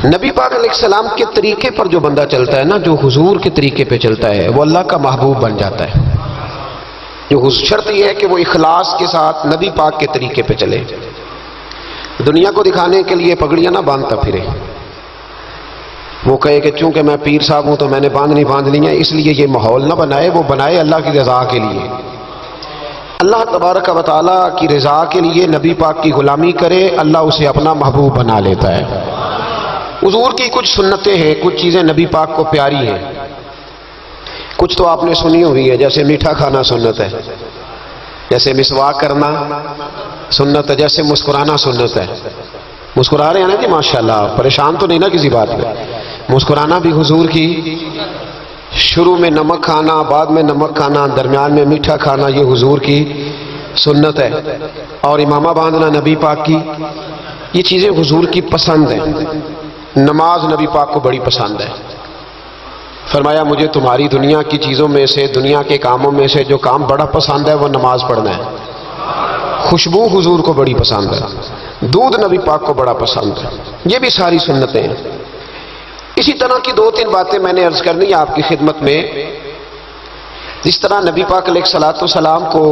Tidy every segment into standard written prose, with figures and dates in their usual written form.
نبی پاک علیہ السلام کے طریقے پر جو بندہ چلتا ہے نا، جو حضور کے طریقے پہ چلتا ہے، وہ اللہ کا محبوب بن جاتا ہے۔ جو شرط یہ ہے کہ وہ اخلاص کے ساتھ نبی پاک کے طریقے پہ چلے، دنیا کو دکھانے کے لیے پگڑیاں نہ باندھتا پھرے، وہ کہے کہ چونکہ میں پیر صاحب ہوں تو میں نے باندھنی ہیں، اس لیے یہ ماحول نہ بنائے، وہ بنائے اللہ کی رضا کے لیے، اللہ تبارک و تعالیٰ کی رضا کے لیے نبی پاک کی غلامی کرے، اللہ اسے اپنا محبوب بنا لیتا ہے۔ حضور کی کچھ سنتیں ہیں، کچھ چیزیں نبی پاک کو پیاری ہیں، کچھ تو آپ نے سنی ہوئی ہے، جیسے میٹھا کھانا سنت ہے، جیسے مسواک کرنا سنت ہے، جیسے مسکرانا سنت ہے۔ مسکرا رہے ہیں نا جی ماشاءاللہ، پریشان تو نہیں نا کسی بات پہ؟ مسکرانا بھی حضور کی، شروع میں نمک کھانا، بعد میں نمک کھانا، درمیان میں میٹھا کھانا، یہ حضور کی سنت ہے۔ اور امامہ باندھنا نبی پاک کی، یہ چیزیں حضور کی پسند ہیں۔ نماز نبی پاک کو بڑی پسند ہے، فرمایا مجھے تمہاری دنیا کی چیزوں میں سے، دنیا کے کاموں میں سے جو کام بڑا پسند ہے وہ نماز پڑھنا ہے۔ خوشبو حضور کو بڑی پسند ہے، دودھ نبی پاک کو بڑا پسند ہے، یہ بھی ساری سنتیں ہیں۔ اسی طرح کی 2-3 باتیں میں نے عرض کرنی ہے آپ کی خدمت میں۔ جس طرح نبی پاک علیہ السلام کو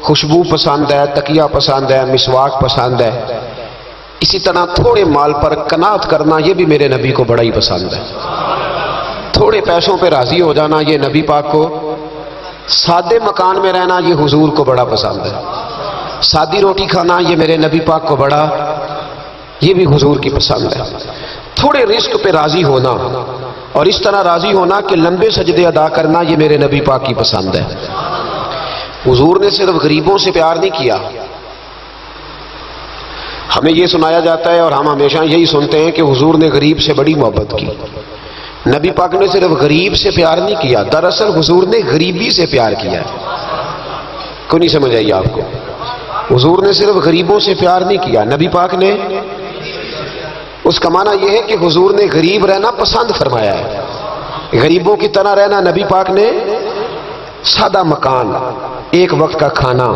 خوشبو پسند ہے، تکیہ پسند ہے، مسواک پسند ہے، اسی طرح تھوڑے مال پر قناعت کرنا یہ بھی میرے نبی کو بڑا ہی پسند ہے۔ تھوڑے پیسوں پہ راضی ہو جانا یہ نبی پاک کو، سادے مکان میں رہنا یہ حضور کو بڑا پسند ہے، سادی روٹی کھانا یہ میرے نبی پاک کو بڑا، یہ بھی حضور کی پسند ہے۔ تھوڑے رزق پہ راضی ہونا اور اس طرح راضی ہونا کہ لمبے سجدے ادا کرنا یہ میرے نبی پاک کی پسند ہے۔ حضور نے صرف غریبوں سے پیار نہیں کیا، ہمیں یہ سنایا جاتا ہے اور ہم ہمیشہ یہی سنتے ہیں کہ حضور نے غریب سے بڑی محبت کی۔ نبی پاک نے صرف غریب سے پیار نہیں کیا، دراصل حضور نے غریبی سے پیار کیا ہے۔ کوئی نہیں سمجھ آئی آپ کو؟ حضور نے صرف غریبوں سے پیار نہیں کیا، نبی پاک نے، اس کا معنی یہ ہے کہ حضور نے غریب رہنا پسند فرمایا ہے۔ غریبوں کی طرح رہنا نبی پاک نے، سادہ مکان، ایک وقت کا کھانا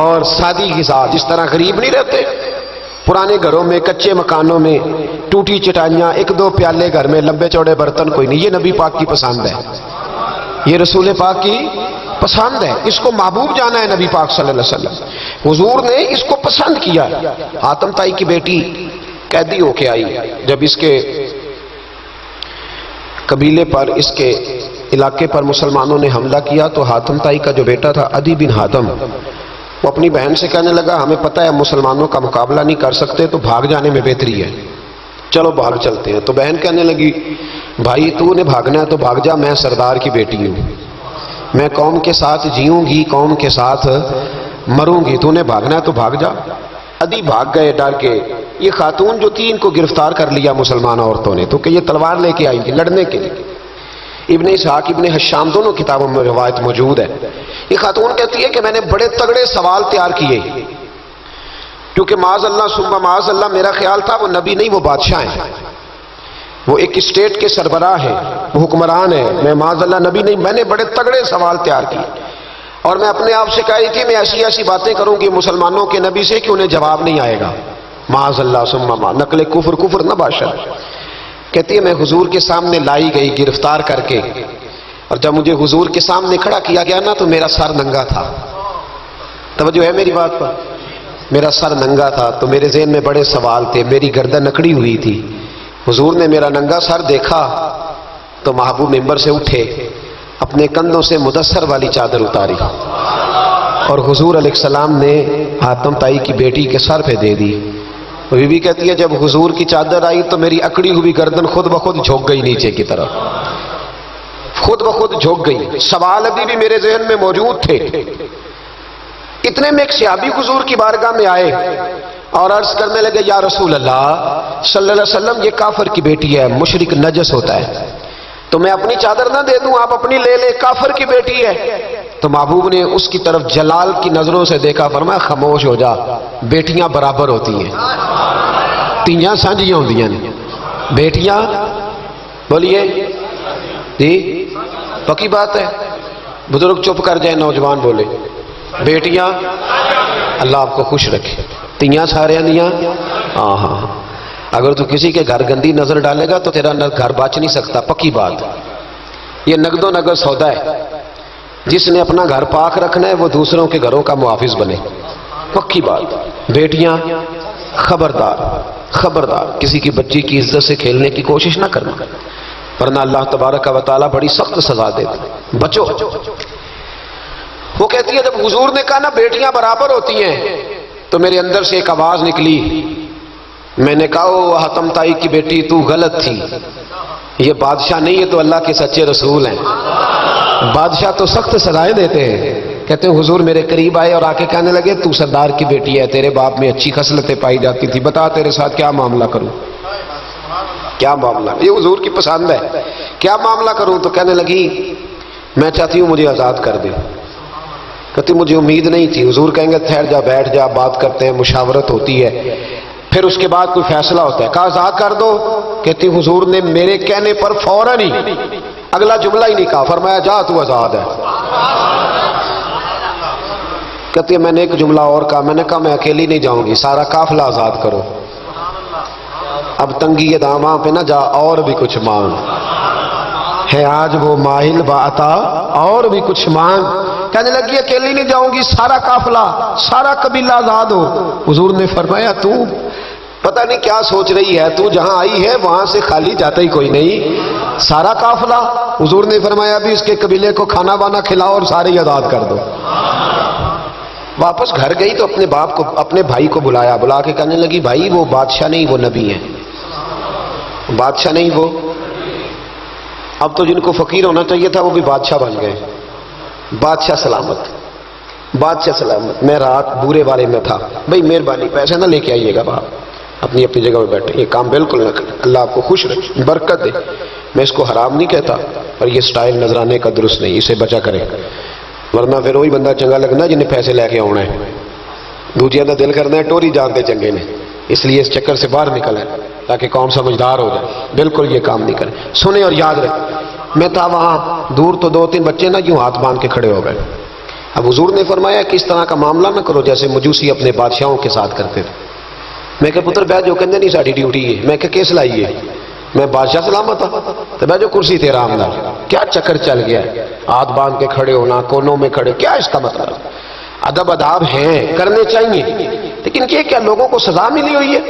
اور سادی غذا، جس طرح غریب نہیں رہتے پرانے گھروں میں، کچے مکانوں میں، ٹوٹی چٹائیاں، 1-2 پیالے گھر میں، لمبے چوڑے برتن کوئی نہیں، یہ نبی پاک کی پسند ہے، یہ رسول پاک کی پسند ہے۔ اس کو محبوب جانا ہے نبی پاک صلی اللہ علیہ وسلم، حضور نے اس کو پسند کیا۔ حاتم طائی کی بیٹی قیدی ہو کے آئی، جب اس کے قبیلے پر، اس کے علاقے پر مسلمانوں نے حملہ کیا تو حاتم طائی کا جو بیٹا تھا عدی بن حاتم، وہ اپنی بہن سے کہنے لگا ہمیں پتہ ہے مسلمانوں کا مقابلہ نہیں کر سکتے تو بھاگ جانے میں بہتری ہے، چلو بھاگ چلتے ہیں۔ تو بہن کہنے لگی بھائی تو نے بھاگنا ہے تو بھاگ جا، میں سردار کی بیٹی ہوں، میں قوم کے ساتھ جیوں گی، قوم کے ساتھ مروں گی، تو نے بھاگنا ہے تو بھاگ جا۔ عدی بھاگ گئے ڈر کے۔ یہ خاتون جو تھی ان کو گرفتار کر لیا مسلمان عورتوں نے، تو کہ یہ تلوار لے کے آئی تھی لڑنے کے لیے۔ ابن اسحاق ابن حشام دونوں کتابوں میں روایت موجود ہے۔ یہ خاتون کہتی ہے کہ میں نے بڑے تگڑے سوال تیار کیے، کیونکہ معاذ اللہ ثم معاذ اللہ میرا خیال تھا وہ نبی نہیں وہ بادشاہ ہیں، وہ ایک اسٹیٹ کے سربراہ ہیں، وہ حکمران ہیں، میں معاذ اللہ نبی نہیں، میں نے بڑے تگڑے سوال تیار کیے اور میں اپنے آپ سے کہی تھی میں ایسی ایسی باتیں کروں گی مسلمانوں کے نبی سے کہ انہیں جواب نہیں آئے گا، معاذ اللہ ثم معاذ، نقل کفر نہ باشد۔ کہتی ہے میں حضور کے سامنے لائی گئی گرفتار کر کے، اور جب مجھے حضور کے سامنے کھڑا کیا گیا نا تو میرا سر ننگا تھا، توجہ ہے میری بات پر، میرا سر ننگا تھا تو میرے ذہن میں بڑے سوال تھے، میری گردن اکڑی ہوئی تھی، حضور نے میرا ننگا سر دیکھا تو محبوب ممبر سے اٹھے، اپنے کندھوں سے مدثر والی چادر اتاری اور حضور علیہ السلام نے حاتم طائی کی بیٹی کے سر پہ دے دی۔ بی بی کہتی ہے جب حضور کی چادر آئی تو میری اکڑی ہوئی گردن خود بخود جھک گئی نیچے کی طرف، خود بخود جھک گئی۔ سوال ابھی بھی میرے ذہن میں موجود تھے۔ اتنے میں ایک صحابی حضور کی بارگاہ میں آئے اور عرض کرنے لگے یا رسول اللہ صلی اللہ علیہ وسلم یہ کافر کی بیٹی ہے، مشرک نجس ہوتا ہے، تو میں اپنی چادر نہ دے دوں، آپ اپنی لے لے، کافر کی بیٹی ہے۔ تو محبوب نے اس کی طرف جلال کی نظروں سے دیکھا، فرمایا خاموش ہو جا، بیٹیاں برابر ہوتی ہیں، تیاں سانجیاں ہوندیاں نے، بیٹیاں بولیے جی پکی بات ہے، بزرگ چپ کر جائے، نوجوان بولے بیٹیاں، اللہ آپ کو خوش رکھے، تیاں سارے دیاں، ہاں ہاں۔ اگر تو کسی کے گھر گندی نظر ڈالے گا تو تیرا گھر بچ نہیں سکتا، پکی بات۔ یہ نقد و نقد سودا ہے، جس نے اپنا گھر پاک رکھنا ہے وہ دوسروں کے گھروں کا محافظ بنے، پکی بات۔ بیٹیاں خبردار خبردار، کسی کی بچی کی عزت سے کھیلنے کی کوشش نہ کرنا، ورنہ اللہ تبارک و تعالیٰ بڑی سخت سزا دیتا۔ بچو۔ وہ کہتی ہے جب حضور نے کہا نا بیٹیاں برابر ہوتی ہیں تو میرے اندر سے ایک آواز نکلی، میں نے کہا او حاتم تائی کی بیٹی تو غلط تھی، یہ بادشاہ نہیں ہے تو اللہ کے سچے رسول ہیں۔ بادشاہ تو سخت سزائیں دیتے ہیں۔ کہتے ہیں حضور میرے قریب آئے اور آ کے کہنے لگے تو سردار کی بیٹی ہے، تیرے باپ میں اچھی خصلتیں پائی جاتی تھی، بتا تیرے ساتھ کیا معاملہ کروں، کیا معاملہ۔ یہ حضور کی پسند ہے، کیا معاملہ کروں؟ تو کہنے لگی میں چاہتی ہوں مجھے آزاد کر دے۔ کہتی مجھے امید نہیں تھی۔ حضور کہیں گے ٹھہر جا، بیٹھ جا، بات کرتے ہیں، مشاورت ہوتی ہے، پھر اس کے بعد کوئی فیصلہ ہوتا ہے۔ کہا آزاد کر دو۔ کہتی حضور نے میرے کہنے پر فوراً ہی اگلا جملہ ہی نہیں کہا، فرمایا جا تو آزاد ہے۔ کہتی ہے میں نے ایک جملہ اور کہا، میں نے کہا میں اکیلی نہیں جاؤں گی، سارا قافلہ آزاد کرو۔ اب تنگی داماں پہ نہ جا، اور بھی کچھ مانگ ہے آج وہ ماہل بعطا، اور بھی کچھ مانگ۔ کہنے لگی اکیلی نہیں جاؤں گی، سارا قافلہ سارا قبیلہ آزاد ہو۔ حضور نے فرمایا تو پتہ نہیں کیا سوچ رہی ہے، تو جہاں آئی ہے وہاں سے خالی جاتا ہی کوئی نہیں، سارا قافلہ۔ حضور نے فرمایا ابھی اس کے قبیلے کو کھانا بانا کھلاؤ اور سارے ہی آزاد کر دو۔ واپس گھر گئی تو اپنے باپ کو، اپنے بھائی کو بلایا، بلا کے کہنے لگی بھائی وہ بادشاہ نہیں وہ نبی ہیں، بادشاہ نہیں وہ۔ اب تو جن کو فقیر ہونا چاہیے تھا وہ بھی بادشاہ بن گئے۔ بادشاہ سلامت، بادشاہ سلامت۔ میں رات بورے والے میں تھا، بھائی مہربانی پیسے نہ لے کے آئیے گا باپ، اپنی اپنی جگہ پہ بیٹھے، یہ کام بالکل نہ کریں، اللہ آپ کو خوش رکھے، برکت دے۔ میں اس کو حرام نہیں کہتا، پر یہ سٹائل نذرانے کا درست نہیں، اسے بچا کریں، ورنہ پھر وہی بندہ چنگا لگنا جنہیں پیسے لے کے آنا ہے، دوجیاں کا دل کرنا ہے ٹوری جانتے چنگے نے، اس لیے اس چکر سے باہر نکلیں تاکہ قوم سمجھدار ہو جائے۔ بالکل یہ کام نہیں کریں، سنیں اور یاد رکھیں۔ میں تھا وہاں دور تو دو تین بچے نا یوں ہاتھ باندھ کے کھڑے ہو گئے۔ اب حضور نے فرمایا کہ اس طرح کا معاملہ نہ کرو جیسے مجوسی اپنے بادشاہوں کے ساتھ کرتے تھے۔ میں کہ پتر بیٹھ جو کہندے نہیں ساڑی ڈیوٹی ہے، میں کہ کیس لائیے، میں بادشاہ سلامت تھا تو بیٹھ جو کرسی تیرا آمدہ۔ کیا چکر چل گیا ہے، ہاتھ باندھ کے کھڑے ہونا، کونوں میں کھڑے، کیا اس کا مطلب؟ ادب اداب ہیں کرنے چاہیے، لیکن یہ کیا لوگوں کو سزا ملی ہوئی ہے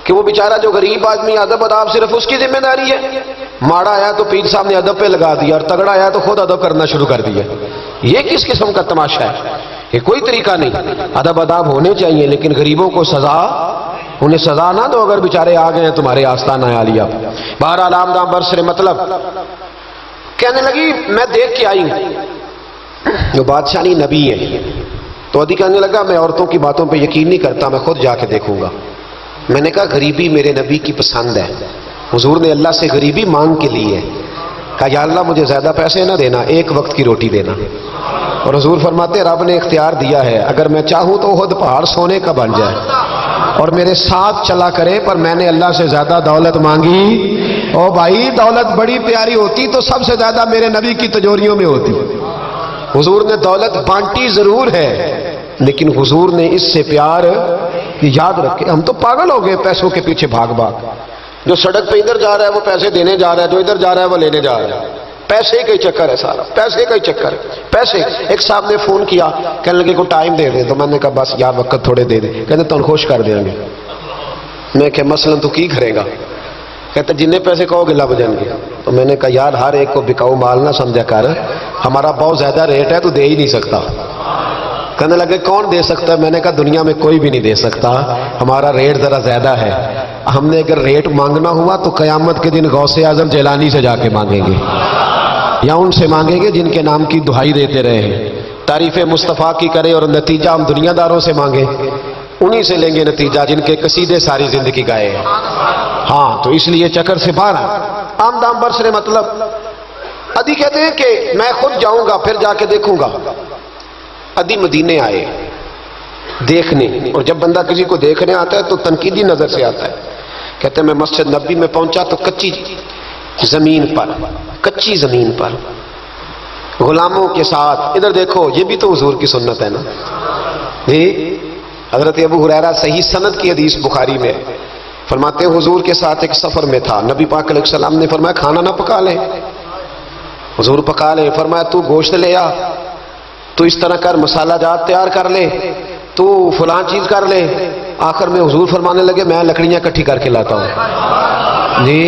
کہ وہ بیچارہ جو غریب آدمی ادب اداب صرف اس کی ذمہ داری ہے؟ ماڑا آیا تو پیر صاحب نے ادب پہ لگا دیا اور تگڑا آیا تو خود ادب کرنا شروع کر دیا۔ یہ کس قسم کا تماشا ہے؟ یہ کوئی طریقہ نہیں۔ ادب اداب ہونے چاہیے، لیکن غریبوں کو سزا، انہیں سزا نہ دو اگر بیچارے آ گئے ہیں تمہارے آستانہ عالیہ۔ بہرحال آمدہ برسر مطلب کہنے لگی میں دیکھ کے آئی ہوں، جو بادشاہ نہیں نبی ہے۔ تو ادھی کہنے لگا میں عورتوں کی باتوں پہ یقین نہیں کرتا، میں خود جا کے دیکھوں گا۔ میں نے کہا غریبی میرے نبی کی پسند ہے، حضور نے اللہ سے غریبی مانگ کے لی ہے، کہا یا اللہ مجھے زیادہ پیسے نہ دینا، ایک وقت کی روٹی دینا۔ اور حضور فرماتے رب نے اختیار دیا ہے، اگر میں چاہوں تو خود پہاڑ سونے کا بن جائے اور میرے ساتھ چلا کرے، پر میں نے اللہ سے زیادہ دولت مانگی۔ او بھائی دولت بڑی پیاری ہوتی تو سب سے زیادہ میرے نبی کی تجوریوں میں ہوتی۔ حضور نے دولت بانٹی ضرور ہے، لیکن حضور نے اس سے پیار، یاد رکھے ہم تو پاگل ہو گئے پیسوں کے پیچھے بھاگ بھاگ۔ جو سڑک پہ ادھر جا رہا ہے وہ پیسے دینے جا رہا ہے، جو ادھر جا رہا ہے وہ لینے جا رہا ہے۔ پیسے کا ہی چکر ہے سارا، پیسے کا ہی چکر ہے، پیسے۔ ایک صاحب نے فون کیا، کہنے لگے کو ٹائم دے دیں، تو میں نے کہا بس یار وقت تھوڑے دے دیں۔ کہتے تو خوش کر دیں گے۔ میں کہ مثلاً تو کی کرے گا؟ کہتے جنہیں پیسے کہو گے لب جائیں گے۔ تو میں نے کہا یار ہر ایک کو بکاؤ مال نہ سمجھا کر، ہمارا بہت زیادہ ریٹ ہے تو دے ہی نہیں سکتا۔ کہنے لگے کون دے سکتا ہے؟ میں نے کہا دنیا میں کوئی بھی نہیں دے سکتا، ہمارا ریٹ ذرا زیادہ ہے۔ ہم نے اگر ریٹ مانگنا ہوا تو قیامت کے دن غوث اعظم جیلانی سے جا کے مانگیں گے، یا ان سے مانگیں گے جن کے نام کی دہائی دیتے رہے ہیں، تعریف مصطفیٰ کی کرے، اور نتیجہ ہم دنیا داروں سے مانگیں، انہی سے لیں گے نتیجہ جن کے قصیدے ساری زندگی گائے ہیں۔ ہاں تو اس لیے چکر سے باہر آم دام برسرے مطلب ادھی کہتے ہیں کہ میں خود جاؤں گا پھر جا کے دیکھوں گا۔ ادھی مدینے آئے دیکھنے، اور جب بندہ کسی کو دیکھنے آتا ہے تو تنقیدی نظر سے آتا ہے۔ کہتے ہیں میں مسجد نبی میں پہنچا تو کچی زمین پر غلاموں کے ساتھ، ادھر دیکھو یہ بھی تو حضور کی سنت ہے نا جی۔ حضرت ابو ہریرہ صحیح سند کی حدیث بخاری میں فرماتے ہیں حضور کے ساتھ ایک سفر میں تھا، نبی پاک علیہ السلام نے فرمایا کھانا نہ پکا لیں، حضور پکا لیں، فرمایا تو گوشت لے آ، تو اس طرح کر، مسالہ جات تیار کر لے، تو فلاں چیز کر لے۔ آخر میں حضور فرمانے لگے میں لکڑیاں کٹھی کر کے لاتا ہوں۔ جی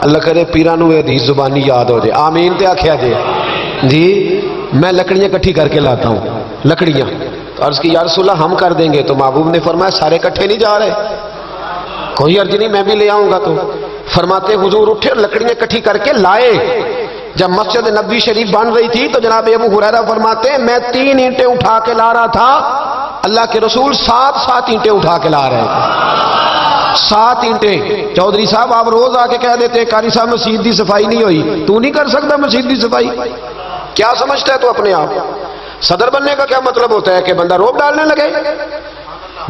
اللہ کرے پیرانو یہ حدیث زبانی یاد ہو جائے، آمین تے آکھیا جی میں لکڑیاں کٹھی کر کے لاتا ہوں، لکڑیاں۔ عرض کی یا رسول اللہ ہم کر دیں گے، تو محبوب نے فرمایا سارے کٹھے نہیں جا رہے، کوئی عرض نہیں میں بھی لے آؤں گا۔ تو فرماتے حضور اٹھے اور لکڑیاں کٹھی کر کے لائے۔ جب مسجد نبوی شریف بن رہی تھی تو جناب ابو ہریرہ فرماتے ہیں میں 3 اینٹیں اٹھا کے لا رہا تھا، اللہ کے رسول 7 اینٹیں اٹھا کے لا رہے تھے، 7 اینٹیں۔ چودھری صاحب آپ روز آ کے کہہ دیتے ہیں قاری صاحب مسجد دی صفائی نہیں ہوئی، تو نہیں کر سکتا مسجد دی صفائی؟ کیا سمجھتا ہے تو اپنے آپ؟ صدر بننے کا کیا مطلب ہوتا ہے کہ بندہ روب ڈالنے لگے؟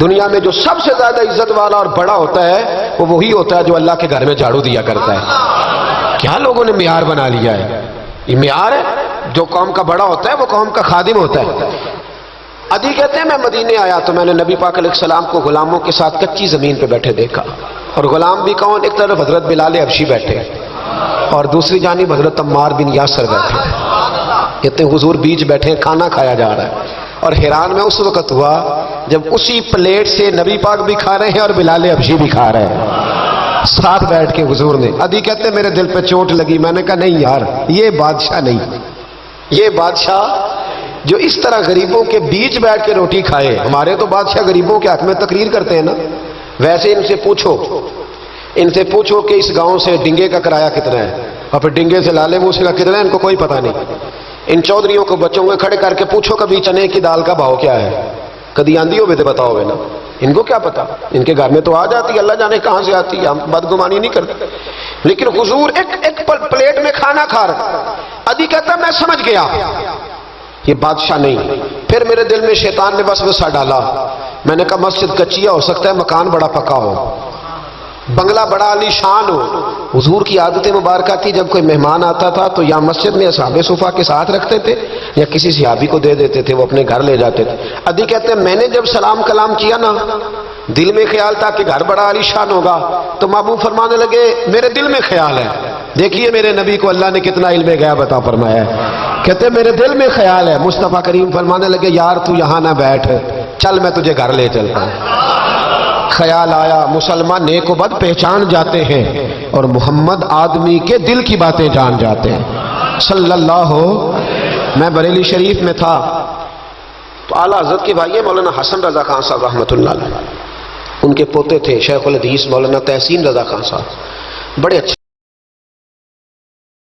دنیا میں جو سب سے زیادہ عزت والا اور بڑا ہوتا ہے وہ وہی ہوتا ہے جو اللہ کے گھر میں جھاڑو دیا کرتا ہے۔ کیا لوگوں نے معیار بنا لیا ہے؟ یہ معیار ہے، جو قوم کا بڑا ہوتا ہے وہ قوم کا خادم ہوتا ہے۔ عدی کہتے ہیں میں مدینے آیا تو میں نے نبی پاک علیہ السلام کو غلاموں کے ساتھ کچی زمین پہ بیٹھے دیکھا، اور غلام بھی کون؟ ایک طرف حضرت بلال حبشی بیٹھے اور دوسری جانب حضرت عمار بن یاسر بیٹھے، کہتے ہیں حضور بیچ بیٹھے، کھانا کھایا جا رہا ہے، اور حیران میں اس وقت ہوا جب اسی پلیٹ سے نبی پاک بھی کھا رہے ہیں اور بلال حبشی بھی کھا رہے ہیں ساتھ بیٹھ کے حضور نے۔ عدی کہتے ہیں میرے دل پہ چوٹ لگی، میں نے کہا نہیں یار یہ بادشاہ نہیں، یہ بادشاہ جو اس طرح غریبوں کے بیچ بیٹھ کے روٹی کھائے۔ ہمارے تو بادشاہ غریبوں کے حق میں تقریر کرتے ہیں نا، ویسے ان سے پوچھو کہ اس گاؤں سے ڈنگے کا کرایہ کتنا ہے، اور پھر ڈنگے سے لالے موسیٰ کا کتنا ہے، ان کو کوئی پتہ نہیں۔ ان چودھریوں کو بچوں کو کھڑے کر کے پوچھو کبھی چنے کی دال کا بھاؤ کیا ہے، کدی آندھی ہو تو بتاؤ گے نا، ان کو کیا پتا؟ ان کے گھر میں تو آ جاتی ہے، اللہ جانے کہاں سے آتی ہے، ہم بدگمانی نہیں کرتے۔ لیکن حضور ایک پلیٹ میں کھانا کھا رہے۔ عدی کہتا میں سمجھ گیا یہ بادشاہ نہیں۔ پھر میرے دل میں شیطان نے وسوسہ ڈالا، میں نے کہا مسجد کچیا ہو سکتا ہے مکان بڑا پکا ہو، بنگلہ بڑا عالی شان ہو۔ حضور کی عادت مبارکہ تھی جب کوئی مہمان آتا تھا تو یا مسجد میں اصحاب صفا کے ساتھ رکھتے تھے یا کسی صحابی کو دے دیتے تھے، وہ اپنے گھر لے جاتے تھے۔ عدی کہتے ہیں میں نے جب سلام کلام کیا نا، دل میں خیال تھا کہ گھر بڑا عالی شان ہوگا، تو محبوب فرمانے لگے میرے دل میں خیال ہے، دیکھیے میرے نبی کو اللہ نے کتنا علم غیب عطا فرمایا ہے، کہتے ہیں میرے دل میں خیال ہے۔ مصطفیٰ کریم فرمانے لگے یار تو یہاں نہ بیٹھ، چل میں تجھے گھر لے چلتا ہوں۔ خیال آیا مسلمان نیک و بد پہچان جاتے ہیں اور محمد آدمی کے دل کی باتیں جان جاتے ہیں صلی اللہ۔ میں بریلی شریف میں تھا تو اعلیٰ حضرت کے بھائی مولانا حسن رضا خان صاحب رحمۃ اللہ علیہ، ان کے پوتے تھے شیخ الحدیث مولانا تحسین رضا خان صاحب، بڑے اچھے